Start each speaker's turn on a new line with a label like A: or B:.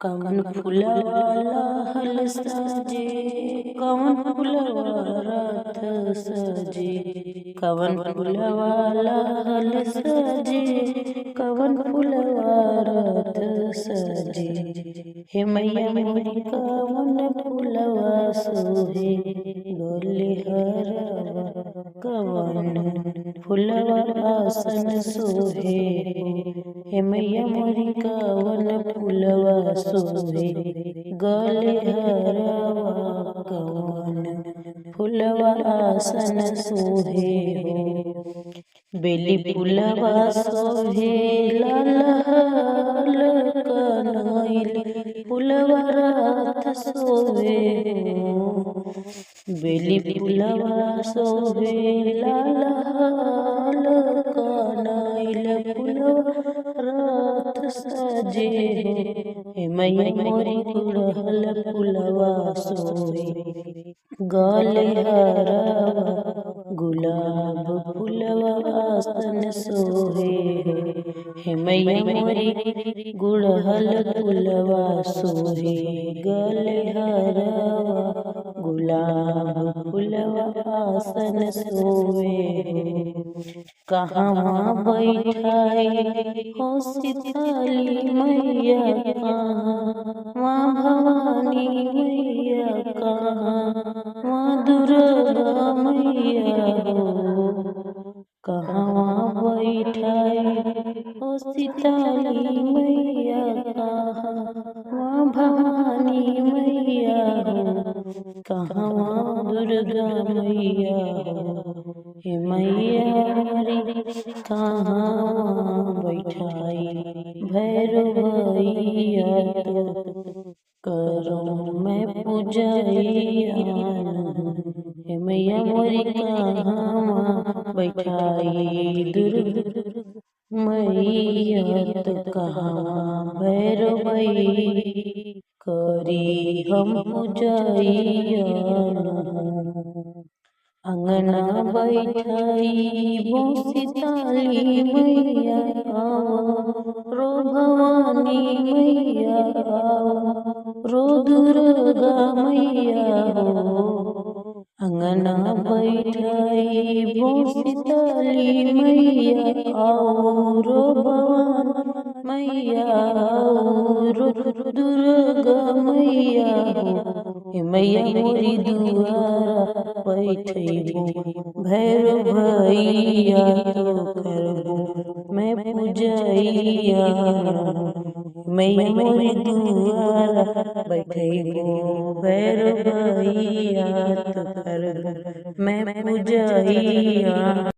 A: कवन फुलवाला हल सजे, कवन फुलवा रथ सजे, कवन फुलवाला हल सजे, कवन फुलवा रथ सजे। हे मैया मोरी कवन फुलवा सोहे, गोले हरवा कवन फुलवा आसन सोहे। हे मैया मोरी कवन फुलवा सोहे, गले हरवा कवन फुलवा आसन सोहे। बेली फुलवा सोहे लाल कनैली फुलवा रात सोहे। बेली फुलवा सोहे लाल कनैली फुलवा रात सजे। हे मैया मोरी गुड़हल फुलवा सोहे, गले हरवा गुलाब फुलवा आसन सोहे। हे मैया मोरी गुड़हल फुलवा सोहे, गले हरवा गुलाब फुलवा आसन सोहे। कहाँ बैठाई हो शीतली मैया, कहाँ माँ भवानी मैया, कहाँ माँ दुर्गा मैया हो। कहाँ बैठाई हो शीतली मैया, कहाँ माँ भवानी मैया हो, कहाँ माँ दुर्गा मैया हो। हे मैया मोरी कहाँ बैठाई भैरव भैया, तो करूँ मैं पूजैया। हे मैया मोरी कहाँ बैठाई दुर्गा मैया, तो कहाँ भैरव भैया करी हम पूजैया। अंगना बैठाई बो शीतली मैया, रो भवानी मैया, रो दुर्गा मैया हो। अंगना बैठाई बो शीतली मैया, रो भवानी मैया, रो दुर्गा मैया हो। हे मैया मोरी दुआरा बैठबो भैरव भैया, तो करबो मैं पूजैया। मैया मोरी दुआरा बैठबो भैरव भैया, तो करबो मैं पूजैया।